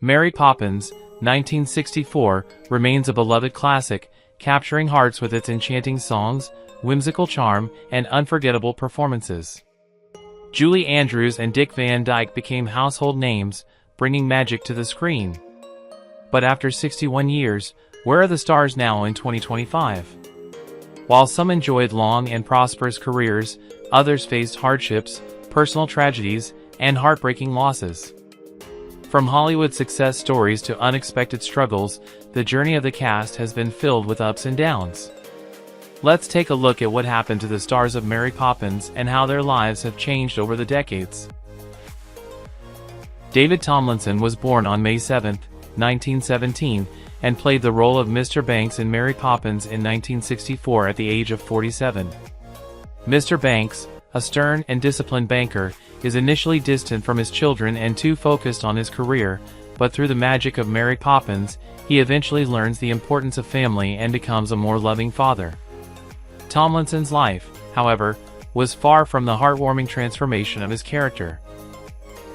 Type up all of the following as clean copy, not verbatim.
Mary Poppins, 1964, remains a beloved classic, capturing hearts with its enchanting songs, whimsical charm, and unforgettable performances. Julie Andrews and Dick Van Dyke became household names, bringing magic to the screen. But after 61 years, where are the stars now in 2025? While some enjoyed long and prosperous careers, others faced hardships, personal tragedies, and heartbreaking losses. From Hollywood success stories to unexpected struggles, the journey of the cast has been filled with ups and downs. Let's take a look at what happened to the stars of Mary Poppins and how their lives have changed over the decades. David Tomlinson was born on May 7, 1917, and played the role of Mr. Banks in Mary Poppins in 1964 at the age of 47. Mr. Banks, a stern and disciplined banker, is initially distant from his children and too focused on his career, but through the magic of Mary Poppins, he eventually learns the importance of family and becomes a more loving father. Tomlinson's life, however, was far from the heartwarming transformation of his character.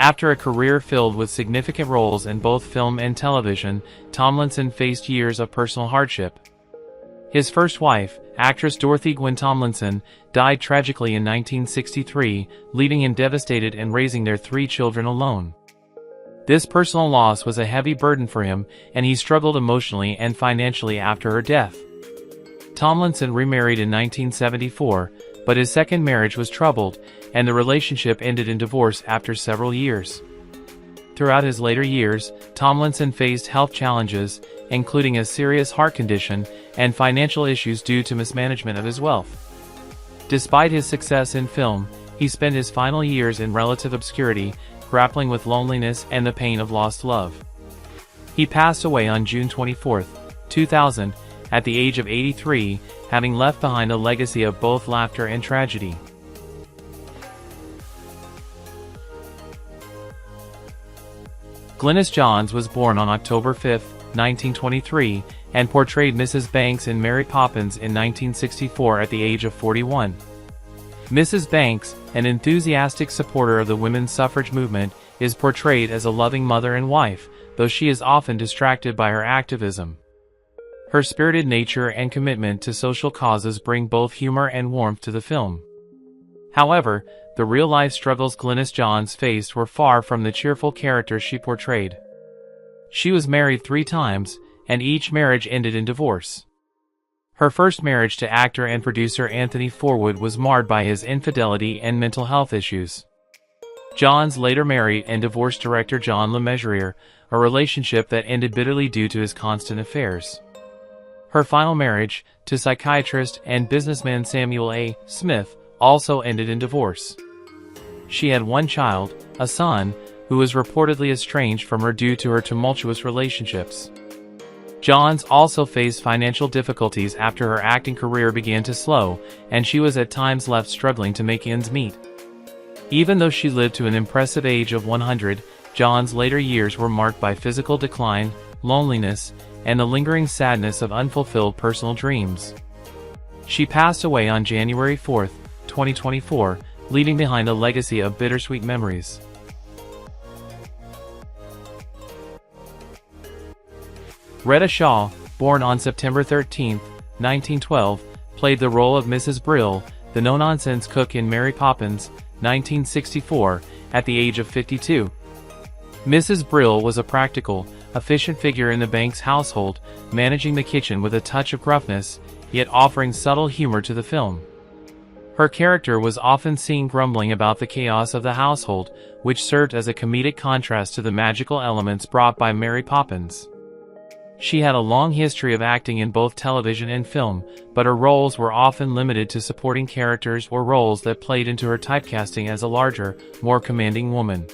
After a career filled with significant roles in both film and television, Tomlinson faced years of personal hardship. His first wife, actress Dorothy Gwynne Tomlinson, died tragically in 1963, leaving him devastated and raising their 3 children alone. This personal loss was a heavy burden for him, and he struggled emotionally and financially after her death. Tomlinson remarried in 1974, but his second marriage was troubled, and the relationship ended in divorce after several years. Throughout his later years, Tomlinson faced health challenges, including a serious heart condition and financial issues due to mismanagement of his wealth. Despite his success in film, he spent his final years in relative obscurity, grappling with loneliness and the pain of lost love. He passed away on June 24, 2000, at the age of 83, having left behind a legacy of both laughter and tragedy. Glennice Johns was born on October 5, 1923, and portrayed Mrs. Banks in Mary Poppins in 1964 at the age of 41. Mrs. Banks, an enthusiastic supporter of the women's suffrage movement, is portrayed as a loving mother and wife, though she is often distracted by her activism. Her spirited nature and commitment to social causes bring both humor and warmth to the film. However, the real-life struggles Glennice Johns faced were far from the cheerful character she portrayed. She was married 3 times, and each marriage ended in divorce. Her first marriage to actor and producer Anthony Forwood was marred by his infidelity and mental health issues. Johns later married and divorced director John LeMessurier, a relationship that ended bitterly due to his constant affairs. Her final marriage, to psychiatrist and businessman Samuel A. Smith, also ended in divorce. She had 1 child, a son, who was reportedly estranged from her due to her tumultuous relationships. Johns also faced financial difficulties after her acting career began to slow, and she was at times left struggling to make ends meet. Even though she lived to an impressive age of 100, Johns' later years were marked by physical decline, loneliness, and the lingering sadness of unfulfilled personal dreams. She passed away on January 4, 2024, leaving behind a legacy of bittersweet memories. Reta Shaw, born on September 13, 1912, played the role of Mrs. Brill, the no-nonsense cook in Mary Poppins, 1964, at the age of 52. Mrs. Brill was a practical, efficient figure in the Banks household, managing the kitchen with a touch of gruffness, yet offering subtle humor to the film. Her character was often seen grumbling about the chaos of the household, which served as a comedic contrast to the magical elements brought by Mary Poppins. She had a long history of acting in both television and film, but her roles were often limited to supporting characters or roles that played into her typecasting as a larger, more commanding woman.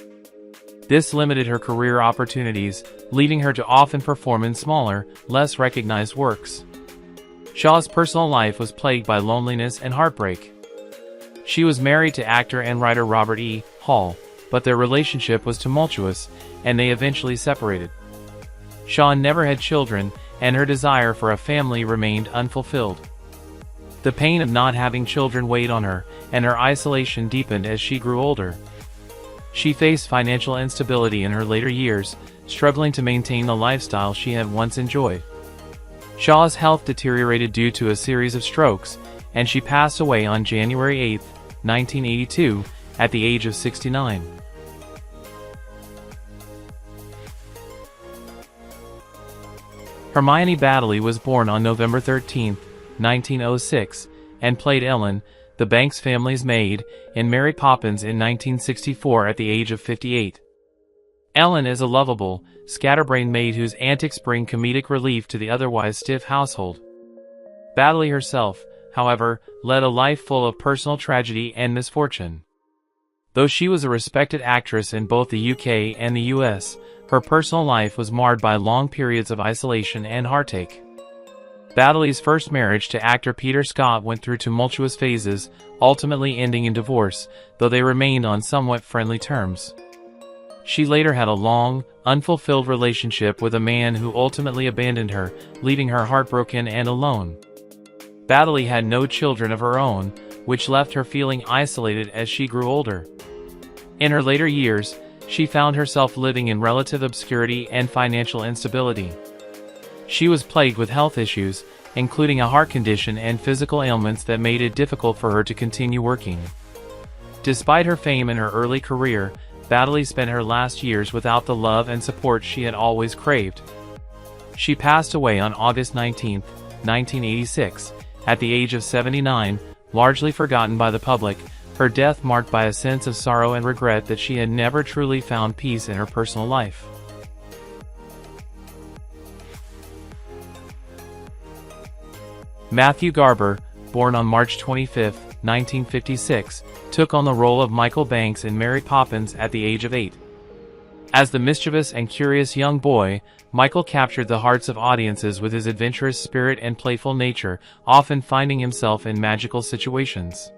This limited her career opportunities, leading her to often perform in smaller, less recognized works. Shaw's personal life was plagued by loneliness and heartbreak. She was married to actor and writer Robert E. Hall, but their relationship was tumultuous, and they eventually separated. Shaw never had children, and her desire for a family remained unfulfilled. The pain of not having children weighed on her, and her isolation deepened as she grew older. She faced financial instability in her later years, struggling to maintain the lifestyle she had once enjoyed. Shaw's health deteriorated due to a series of strokes, and she passed away on January 8, 1982, at the age of 69. Hermione Batley was born on November 13, 1906, and played Ellen, the Banks family's maid, in Mary Poppins in 1964 at the age of 58. Ellen is a lovable, scatterbrained maid whose antics bring comedic relief to the otherwise stiff household. Batley herself, however, led a life full of personal tragedy and misfortune. Though she was a respected actress in both the UK and the US, her personal life was marred by long periods of isolation and heartache. Batley's first marriage to actor Peter Scott went through tumultuous phases, ultimately ending in divorce, though they remained on somewhat friendly terms. She later had a long, unfulfilled relationship with a man who ultimately abandoned her, leaving her heartbroken and alone. Batley had no children of her own, which left her feeling isolated as she grew older. In her later years, she found herself living in relative obscurity and financial instability. She was plagued with health issues, including a heart condition and physical ailments that made it difficult for her to continue working. Despite her fame in her early career, Batley spent her last years without the love and support she had always craved. She passed away on August 19, 1986, at the age of 79, largely forgotten by the public, her death marked by a sense of sorrow and regret that she had never truly found peace in her personal life. Matthew Garber, born on March 25, 1956, took on the role of Michael Banks in Mary Poppins at the age of 8. As the mischievous and curious young boy, Michael captured the hearts of audiences with his adventurous spirit and playful nature, often finding himself in magical situations.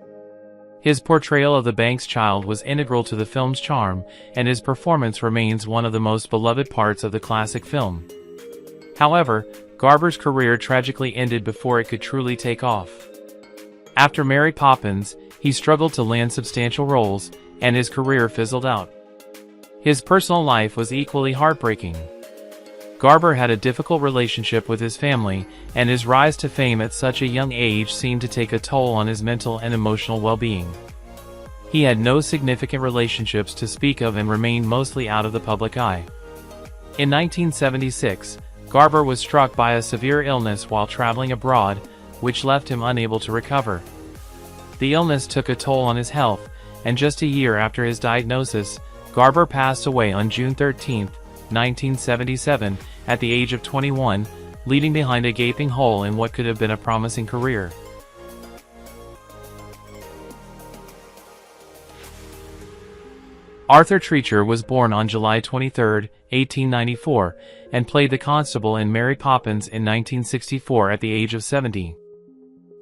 His portrayal of the Banks child was integral to the film's charm, and his performance remains one of the most beloved parts of the classic film. However, Garber's career tragically ended before it could truly take off. After Mary Poppins, he struggled to land substantial roles, and his career fizzled out. His personal life was equally heartbreaking. Garber had a difficult relationship with his family, and his rise to fame at such a young age seemed to take a toll on his mental and emotional well-being. He had no significant relationships to speak of and remained mostly out of the public eye. In 1976, Garber was struck by a severe illness while traveling abroad, which left him unable to recover. The illness took a toll on his health, and just a year after his diagnosis, Garber passed away on June 13, 1977, at the age of 21, leaving behind a gaping hole in what could have been a promising career. Arthur Treacher was born on July 23, 1894, and played the constable in Mary Poppins in 1964 at the age of 70.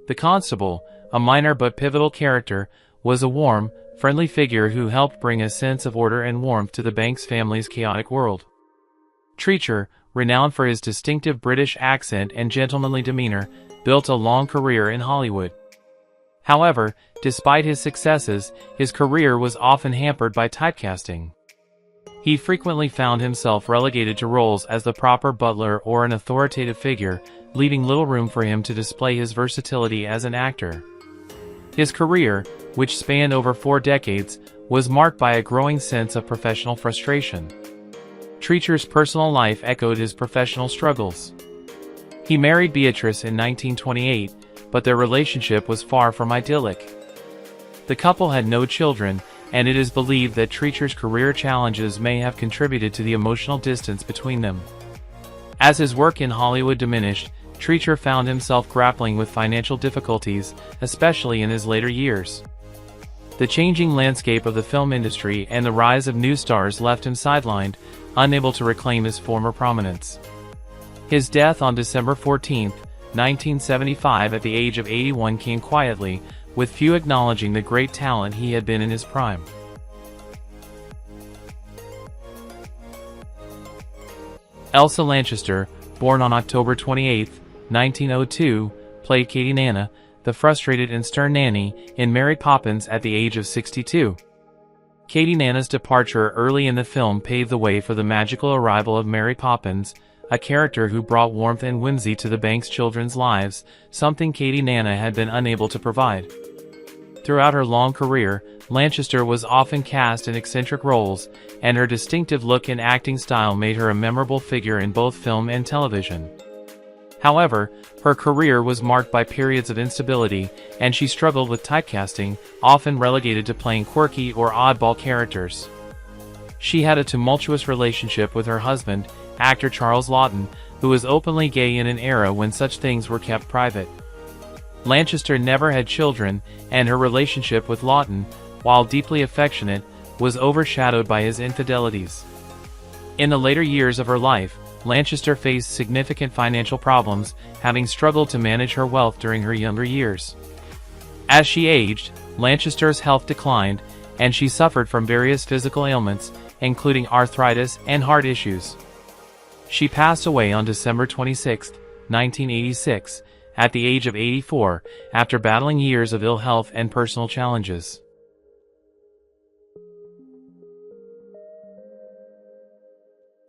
The constable, a minor but pivotal character, was a warm, friendly figure who helped bring a sense of order and warmth to the Banks family's chaotic world. Treacher, renowned for his distinctive British accent and gentlemanly demeanor, built a long career in Hollywood. However, despite his successes, his career was often hampered by typecasting. He frequently found himself relegated to roles as the proper butler or an authoritative figure, leaving little room for him to display his versatility as an actor. His career, which spanned over 4 decades, was marked by a growing sense of professional frustration. Treacher's personal life echoed his professional struggles. He married Beatrice in 1928, but their relationship was far from idyllic. The couple had no children, and it is believed that Treacher's career challenges may have contributed to the emotional distance between them. As his work in Hollywood diminished, Treacher found himself grappling with financial difficulties, especially in his later years. The changing landscape of the film industry and the rise of new stars left him sidelined, unable to reclaim his former prominence. His death on December 14, 1975 at the age of 81 came quietly, with few acknowledging the great talent he had been in his prime. Elsa Lanchester, born on October 28, 1902, played Katie Nana, the frustrated and stern nanny, in Mary Poppins at the age of 62. Katie Nana's departure early in the film paved the way for the magical arrival of Mary Poppins, a character who brought warmth and whimsy to the Banks children's lives, something Katie Nana had been unable to provide. Throughout her long career, Lanchester was often cast in eccentric roles, and her distinctive look and acting style made her a memorable figure in both film and television. However, her career was marked by periods of instability, and she struggled with typecasting, often relegated to playing quirky or oddball characters. She had a tumultuous relationship with her husband, actor Charles Laughton, who was openly gay in an era when such things were kept private. Lanchester never had children, and her relationship with Laughton, while deeply affectionate, was overshadowed by his infidelities. In the later years of her life, Lanchester faced significant financial problems, having struggled to manage her wealth during her younger years. As she aged, Lanchester's health declined, and she suffered from various physical ailments, including arthritis and heart issues. She passed away on December 26, 1986, at the age of 84, after battling years of ill health and personal challenges.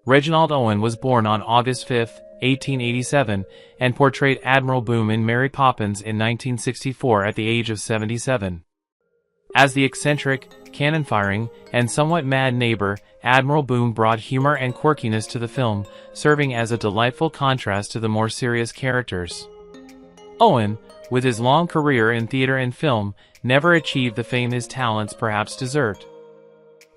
Reginald Owen was born on August 5, 1887, and portrayed Admiral Boom in Mary Poppins in 1964 at the age of 77. As the eccentric, cannon-firing, and somewhat mad neighbor, Admiral Boom brought humor and quirkiness to the film, serving as a delightful contrast to the more serious characters. Owen, with his long career in theater and film, never achieved the fame his talents perhaps deserved.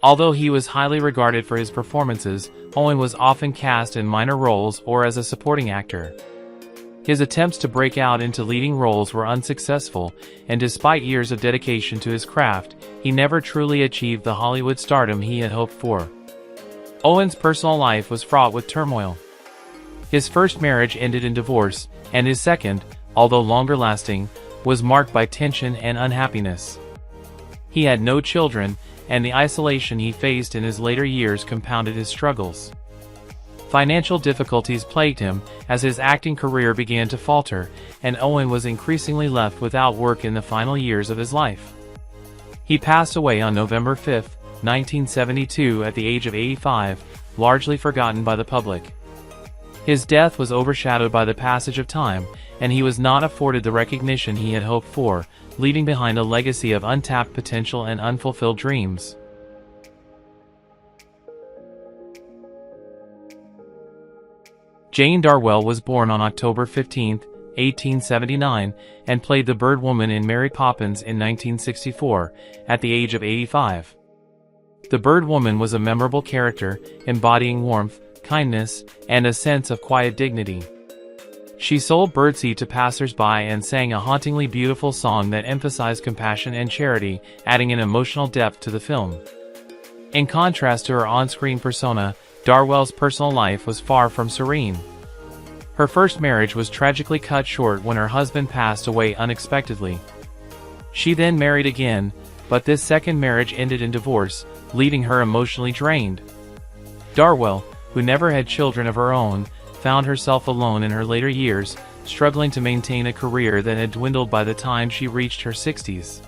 Although he was highly regarded for his performances, Owen was often cast in minor roles or as a supporting actor. His attempts to break out into leading roles were unsuccessful, and despite years of dedication to his craft, he never truly achieved the Hollywood stardom he had hoped for. Owen's personal life was fraught with turmoil. His first marriage ended in divorce, and his second, although longer-lasting, was marked by tension and unhappiness. He had no children, and the isolation he faced in his later years compounded his struggles. Financial difficulties plagued him as his acting career began to falter, and Owen was increasingly left without work in the final years of his life. He passed away on November 5, 1972 at the age of 85, largely forgotten by the public. His death was overshadowed by the passage of time, and he was not afforded the recognition he had hoped for, leaving behind a legacy of untapped potential and unfulfilled dreams. Jane Darwell was born on October 15, 1879, and played the Bird Woman in Mary Poppins in 1964, at the age of 85. The Bird Woman was a memorable character, embodying warmth, kindness, and a sense of quiet dignity. She sold birdseed to passers-by and sang a hauntingly beautiful song that emphasized compassion and charity, adding an emotional depth to the film. In contrast to her on-screen persona, Darwell's personal life was far from serene. Her first marriage was tragically cut short when her husband passed away unexpectedly. She then married again, but this second marriage ended in divorce, leaving her emotionally drained. Darwell, who never had children of her own, found herself alone in her later years, struggling to maintain a career that had dwindled by the time she reached her 60s.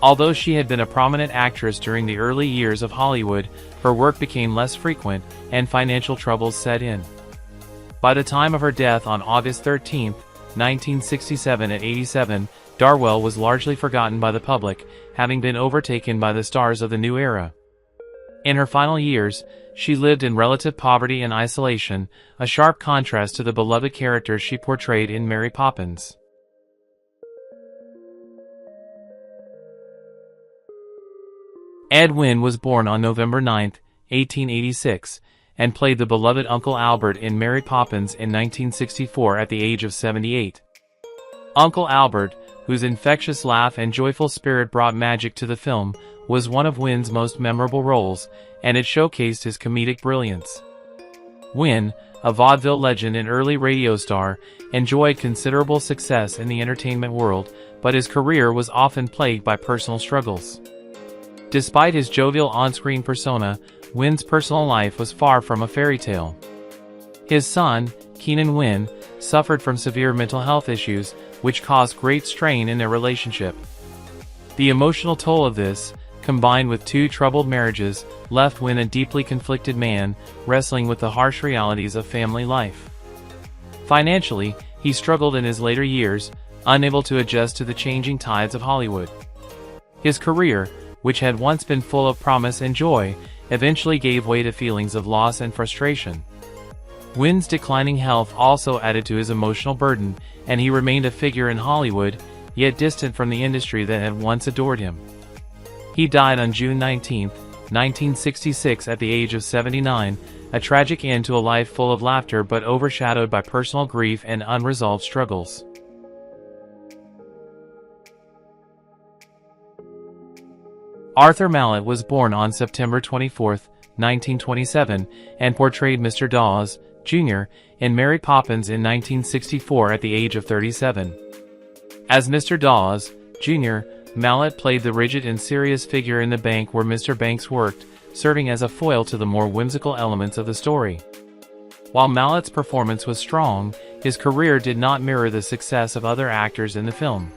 Although she had been a prominent actress during the early years of Hollywood, her work became less frequent, and financial troubles set in. By the time of her death on August 13, 1967 at 87, Darwell was largely forgotten by the public, having been overtaken by the stars of the new era. In her final years, she lived in relative poverty and isolation, a sharp contrast to the beloved characters she portrayed in Mary Poppins. Ed Wynn was born on November 9, 1886, and played the beloved Uncle Albert in Mary Poppins in 1964 at the age of 78. Uncle Albert, whose infectious laugh and joyful spirit brought magic to the film, was one of Wynn's most memorable roles, and it showcased his comedic brilliance. Wynn, a vaudeville legend and early radio star, enjoyed considerable success in the entertainment world, but his career was often plagued by personal struggles. Despite his jovial on-screen persona, Wynn's personal life was far from a fairy tale. His son, Keenan Wynn, suffered from severe mental health issues, which caused great strain in their relationship. The emotional toll of this, combined with 2 troubled marriages, left Wynne a deeply conflicted man, wrestling with the harsh realities of family life. Financially, he struggled in his later years, unable to adjust to the changing tides of Hollywood. His career, which had once been full of promise and joy, eventually gave way to feelings of loss and frustration. Wynne's declining health also added to his emotional burden, and he remained a figure in Hollywood, yet distant from the industry that had once adored him. He died on June 19, 1966 at the age of 79, a tragic end to a life full of laughter but overshadowed by personal grief and unresolved struggles. Arthur Mallet was born on September 24, 1927, and portrayed Mr. Dawes, Jr., in Mary Poppins in 1964 at the age of 37. As Mr. Dawes, Jr., Mallet played the rigid and serious figure in the bank where Mr. Banks worked, serving as a foil to the more whimsical elements of the story. While Mallet's performance was strong, his career did not mirror the success of other actors in the film.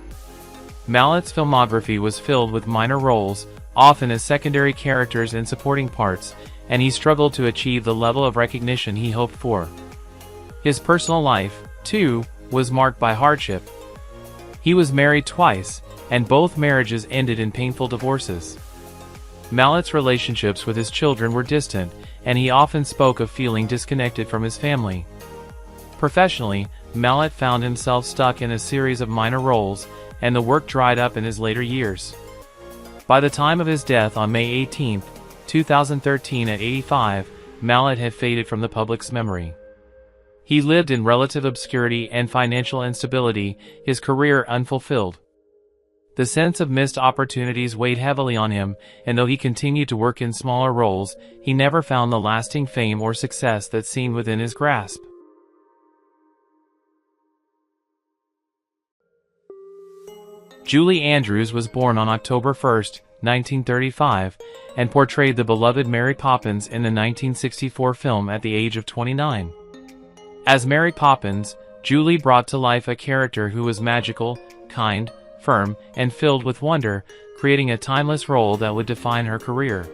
Mallet's filmography was filled with minor roles, often as secondary characters in supporting parts, and he struggled to achieve the level of recognition he hoped for. His personal life, too, was marked by hardship. He was married twice, and both marriages ended in painful divorces. Mallet's relationships with his children were distant, and he often spoke of feeling disconnected from his family. Professionally, Mallet found himself stuck in a series of minor roles, and the work dried up in his later years. By the time of his death on May 18, 2013 at 85, Mallet had faded from the public's memory. He lived in relative obscurity and financial instability, his career unfulfilled. The sense of missed opportunities weighed heavily on him, and though he continued to work in smaller roles, he never found the lasting fame or success that seemed within his grasp. Julie Andrews was born on October 1, 1935, and portrayed the beloved Mary Poppins in the 1964 film at the age of 29. As Mary Poppins, Julie brought to life a character who was magical, kind, firm, and filled with wonder, creating a timeless role that would define her career.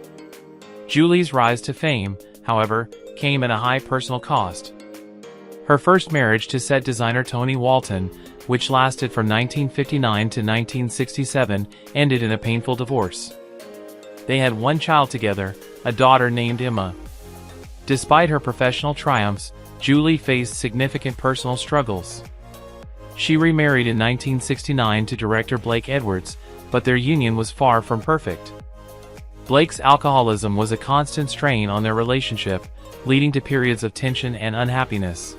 Julie's rise to fame, however, came at a high personal cost. Her first marriage to set designer Tony Walton, which lasted from 1959 to 1967, ended in a painful divorce. They had one child together, a daughter named Emma. Despite her professional triumphs, Julie faced significant personal struggles. She remarried in 1969 to director Blake Edwards, but their union was far from perfect. Blake's alcoholism was a constant strain on their relationship, leading to periods of tension and unhappiness.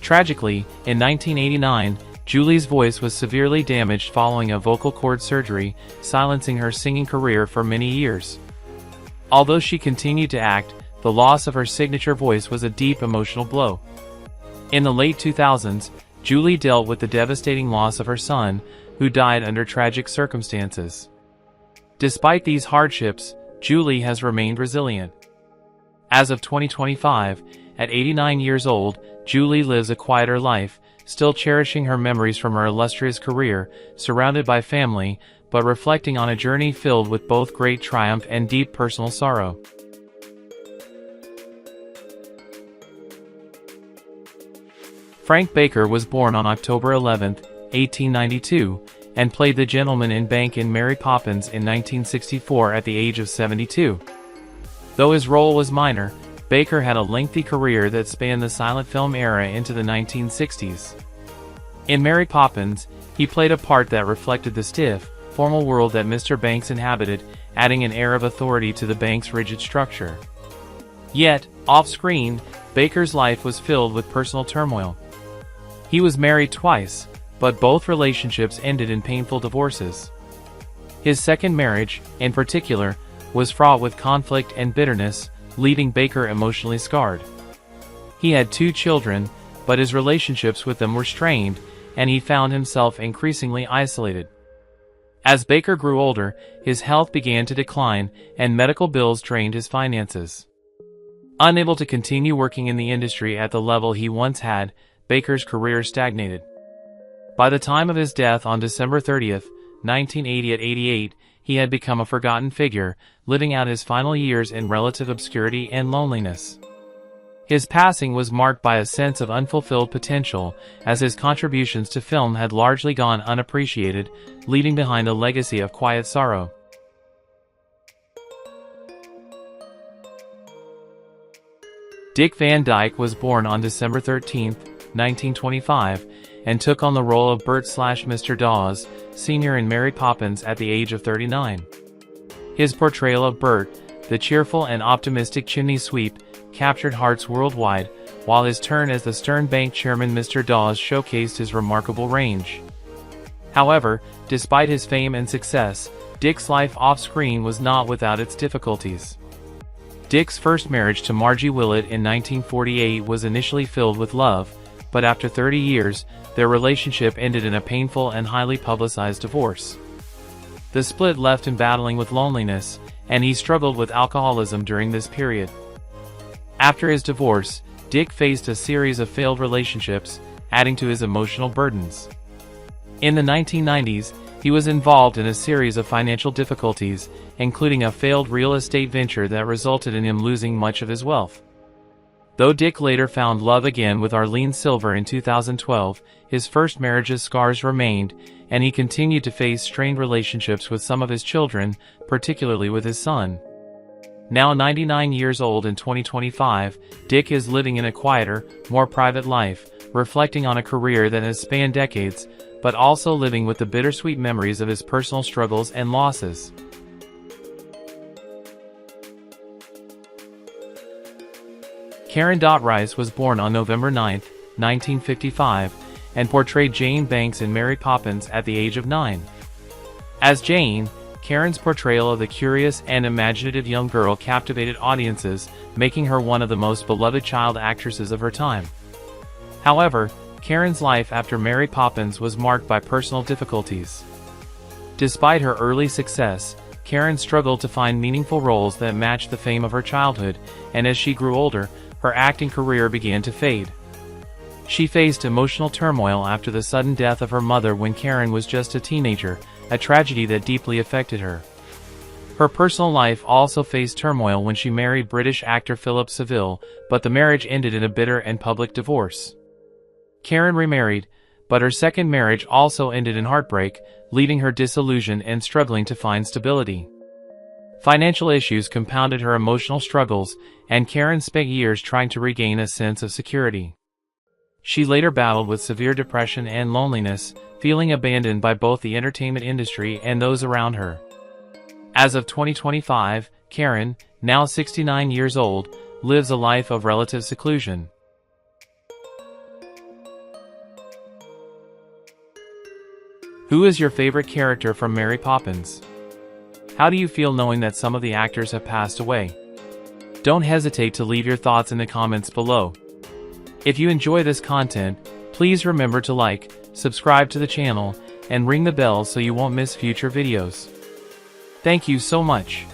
Tragically, in 1989, Julie's voice was severely damaged following a vocal cord surgery, silencing her singing career for many years. Although she continued to act, the loss of her signature voice was a deep emotional blow. In the late 2000s, Julie dealt with the devastating loss of her son, who died under tragic circumstances. Despite these hardships, Julie has remained resilient. As of 2025, at 89 years old, Julie lives a quieter life, still cherishing her memories from her illustrious career, surrounded by family, but reflecting on a journey filled with both great triumph and deep personal sorrow. Frank Baker was born on October 11, 1892, and played the gentleman in Bank in Mary Poppins in 1964 at the age of 72. Though his role was minor, Baker had a lengthy career that spanned the silent film era into the 1960s. In Mary Poppins, he played a part that reflected the stiff, formal world that Mr. Banks inhabited, adding an air of authority to the bank's rigid structure. Yet, off-screen, Baker's life was filled with personal turmoil. He was married twice, but both relationships ended in painful divorces. His second marriage, in particular, was fraught with conflict and bitterness, leaving Baker emotionally scarred. He had 2 children, but his relationships with them were strained, and he found himself increasingly isolated. As Baker grew older, his health began to decline, and medical bills drained his finances. Unable to continue working in the industry at the level he once had, Baker's career stagnated. By the time of his death on December 30, 1980 at 88, he had become a forgotten figure, living out his final years in relative obscurity and loneliness. His passing was marked by a sense of unfulfilled potential, as his contributions to film had largely gone unappreciated, leaving behind a legacy of quiet sorrow. Dick Van Dyke was born on December 13, 1925, and took on the role of Bert/Mr. Dawes, Sr. in Mary Poppins at the age of 39. His portrayal of Bert, the cheerful and optimistic chimney sweep, captured hearts worldwide, while his turn as the stern bank chairman Mr. Dawes showcased his remarkable range. However, despite his fame and success, Dick's life off-screen was not without its difficulties. Dick's first marriage to Margie Willett in 1948 was initially filled with love, but after 30 years, their relationship ended in a painful and highly publicized divorce. The split left him battling with loneliness, and he struggled with alcoholism during this period. After his divorce, Dick faced a series of failed relationships, adding to his emotional burdens. In the 1990s, he was involved in a series of financial difficulties, including a failed real estate venture that resulted in him losing much of his wealth. Though Dick later found love again with Arlene Silver in 2012, his first marriage's scars remained, and he continued to face strained relationships with some of his children, particularly with his son. Now 99 years old in 2025, Dick is living in a quieter, more private life, reflecting on a career that has spanned decades, but also living with the bittersweet memories of his personal struggles and losses. Karen Rice was born on November 9, 1955, and portrayed Jane Banks in Mary Poppins at the age of 9. As Jane, Karen's portrayal of the curious and imaginative young girl captivated audiences, making her one of the most beloved child actresses of her time. However, Karen's life after Mary Poppins was marked by personal difficulties. Despite her early success, Karen struggled to find meaningful roles that matched the fame of her childhood, and as she grew older, her acting career began to fade. She faced emotional turmoil after the sudden death of her mother when Karen was just a teenager, a tragedy that deeply affected her. Her personal life also faced turmoil when she married British actor Philip Saville, but the marriage ended in a bitter and public divorce. Karen remarried, but her second marriage also ended in heartbreak, leaving her disillusioned and struggling to find stability. Financial issues compounded her emotional struggles, and Karen spent years trying to regain a sense of security. She later battled with severe depression and loneliness, feeling abandoned by both the entertainment industry and those around her. As of 2025, Karen, now 69 years old, lives a life of relative seclusion. Who is your favorite character from Mary Poppins? How do you feel knowing that some of the actors have passed away? Don't hesitate to leave your thoughts in the comments below. If you enjoy this content, please remember to like, subscribe to the channel, and ring the bell so you won't miss future videos. Thank you so much.